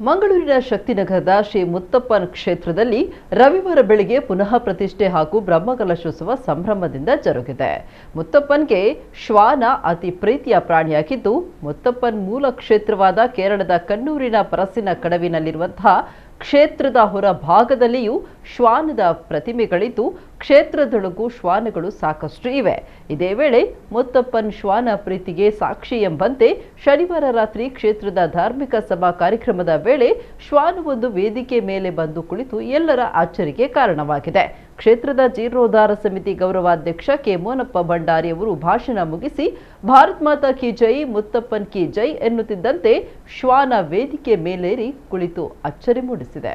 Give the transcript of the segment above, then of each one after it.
ಮಂಗಳೂರಿನ ಶಕ್ತಿನಗರದ ಶ್ರೀ ಮುತ್ತಪ್ಪನ್ ಕ್ಷೇತ್ರದಲ್ಲಿ ರವಿವಾರ ಬೆಳಗ್ಗೆ ಪುನಃ ಪ್ರತಿಷ್ಠೆ ಹಾಗೂ ಬ್ರಹ್ಮಕಲಶೋತ್ಸವ ಸಂಭ್ರಮದಿಂದ ಜರುಗಿದೆ. ಮುತ್ತಪ್ಪನ್ಗೆ ಶ್ವಾನ ಅತಿ ಪ್ರೀತಿಯ ಪ್ರಾಣಿಯಾಗಿದ್ದು, ಮುತ್ತಪ್ಪನ್ ಮೂಲ ಕ್ಷೇತ್ರವಾದ ಕೇರಳದ ಕಣ್ಣೂರಿನ ಪರಸಿನ ಕಡವಿನಲ್ಲಿರುವಂತಹ ಕ್ಷೇತ್ರದ ಹೊರ ಭಾಗದಲ್ಲಿಯೂ ಶ್ವಾನದ ಪ್ರತಿಮೆಗಳಿದ್ದು, ಕ್ಷೇತ್ರದೊಳಗೂ ಶ್ವಾನಗಳು ಸಾಕಷ್ಟು ಇವೆ. ಇದೇ ವೇಳೆ ಮುತ್ತಪ್ಪನ್ ಶ್ವಾನ ಪ್ರೀತಿಗೆ ಸಾಕ್ಷಿ ಎಂಬಂತೆ ಶನಿವಾರ ರಾತ್ರಿ ಕ್ಷೇತ್ರದ ಧಾರ್ಮಿಕ ಸಭಾ ಕಾರ್ಯಕ್ರಮದ ವೇಳೆ ಶ್ವಾನವೊಂದು ವೇದಿಕೆ ಮೇಲೆ ಬಂದು ಕುಳಿತು ಎಲ್ಲರ ಅಚ್ಚರಿಗೆ ಕಾರಣವಾಗಿದೆ. ಕ್ಷೇತ್ರದ ಜೀರ್ಣೋದ್ಧಾರ ಸಮಿತಿ ಗೌರವಾಧ್ಯಕ್ಷ ಕೆ ಮೋನಪ್ಪ ಭಂಡಾರಿ ಅವರು ಭಾಷಣ ಮುಗಿಸಿ ಭಾರತ್ ಮಾತಾ ಕಿ ಜೈ, ಮುತ್ತಪ್ಪನ್ ಕಿ ಜೈ ಎನ್ನುತ್ತಿದ್ದಂತೆ ಶ್ವಾನ ವೇದಿಕೆ ಮೇಲೇರಿ ಕುಳಿತು ಅಚ್ಚರಿ ಮೂಡಿಸಿದೆ.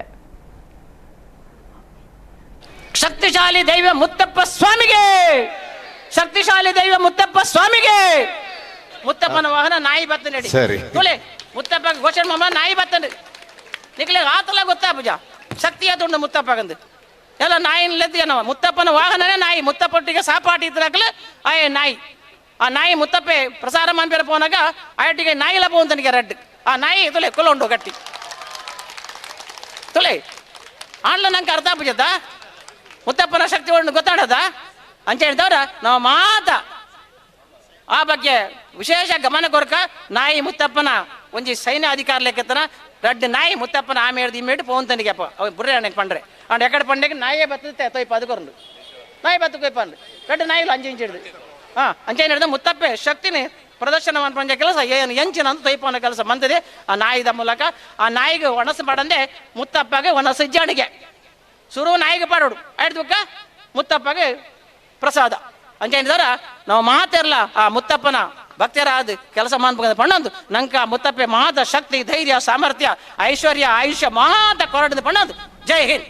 ಶಕ್ತಿಶಾಲಿ ದೈವ ಮುತ್ತಪ್ಪ ಸ್ವಾಮಿಗೆ, ಶಕ್ತಿಶಾಲಿ ದೈವ ಮುತ್ತಪ್ಪ ಸ್ವಾಮಿಗೆ. ಮುತ್ತಪ್ಪನ ವಾಹನ ನಾಯಿ ಬತ್ತ ನಡಿ ತುಳೆ ಮುತ್ತಪ್ಪ ಘೋಷಣೆ ಮಾಮ ನಾಯಿ ಬತ್ತ ನಿಕ್ಲೆ ಆತಲ್ಲ ಗೊತ್ತಾ ಪೂಜಾ ಶಕ್ತಿ ಆತುಂಡು ಮುತ್ತಪ್ಪಗಂದು ಎಲ್ಲ ನಾಯಿನ್ಲೆದ್ದು ಏನವ ಮುತ್ತಪ್ಪನ ವಾಹನನೇ ನಾಯಿ. ಮುತ್ತಪ್ಪೊಟ್ಟಿಗೆ ಸಾಪಾಟಿ ಇದ್ರಾಗಲ ಆಯ್ ನಾಯಿ. ಆ ನಾಯಿ ಮುತ್ತಪ್ಪೆ ಪ್ರಸಾರ ಮಾಡ್ಬೇರ ಪೋನಾಗ ಆಯಟ್ಟಿಗೆ ನಾಯಿಲ ಪೋಂತನಿಗೆ ರಡ್ಡು ಆ ನಾಯಿ ತುಳೆ ಕೊಲ್ಲೊಂಡು ಗಟ್ಟಿ ತುಳೆ ಆಣ್ಲ ನಂಗೆ ಅರ್ಥ ಪೂಜದ ಮುತ್ತಪ್ಪನ ಶಕ್ತಿ ಒಳ್ಳೆ ಗೊತ್ತಾಡದ ಅಂತ ಹೇಳಿದವ್ರ ನಾವು ಮಾತ ಆ ಬಗ್ಗೆ ವಿಶೇಷ ಗಮನ ಕೊರಕ ನಾಯಿ ಮುತ್ತಪ್ಪನ ಒಂಜಿ ಸೈನ್ಯ ಅಧಿಕಾರ ಲೆಕ್ಕತನ ರಡ್ಡು ನಾಯಿ ಮುತ್ತಪ್ಪನ ಆಮೇಲೆ ಇಮೇಟ್ ಪೋಂತನಿಗೆ ಅಪ್ಪ ಅವ್ ಬುರ್ರೆ ಅಣ್ಣಗೆ ಪಂಡ್ರೆ ಅವ್ನು ಎಕಡೆ ಪಂಡೆಗೆ ನಾಯೇ ಬತ್ತದೆ ತೊಯ್ಪ ಅದಕ್ಕೊಂದು ನಾಯಿ ಬತ್ತು ಕೊಯ್ಪ ಅಂದು ರಡ್ಡು ನಾಯಿಲು ಅಂಚೆ ಹಿಡಿದು ಅಂಚೆ ಹಿಡಿದು ಮುತ್ತಪ್ಪೆ ಶಕ್ತಿನಿ ಪ್ರದರ್ಶನ ಮಾಡ್ಕೊಂಡ ಕೆಲಸ ಏನು ಎಂಚಿನ ಅಂತ ತೊಯ್ಪನ ಕೆಲಸ ಬಂದಿದೆ ಆ ನಾಯಿದ ಮೂಲಕ. ಆ ನಾಯಿಗೆ ಒಣಸು ಮಾಡಂದೆ ಮುತ್ತಪ್ಪಗೆ ಒಣಸು ಜಾಣಿಗೆ ಸುರು ನಾಯಿಗೆ ಪಾಡೋಡು ಆಯ್ದುಕ್ಕ ಮುತ್ತಪ್ಪಗೆ ಪ್ರಸಾದ ಅಂಚೆ ಹೇಳಿದವ್ರ ನಾವು ಮಾತಿರಲ್ಲ ಆ ಮುತ್ತಪ್ಪನ ಭಕ್ತರ ಅದು ಕೆಲಸ ಮಾಡ್ಬೇಕಂತ ಪಣ್ಣಂದು ನಂಕ ಮುತ್ತಪ್ಪೆ ಮಹಾದ ಶಕ್ತಿ, ಧೈರ್ಯ, ಸಾಮರ್ಥ್ಯ, ಐಶ್ವರ್ಯ, ಆಯುಷ್ಯ ಮಹಾದ ಕೊರಡದು ಪಣ್ಣಂದು. ಜೈ ಹಿಂದ್.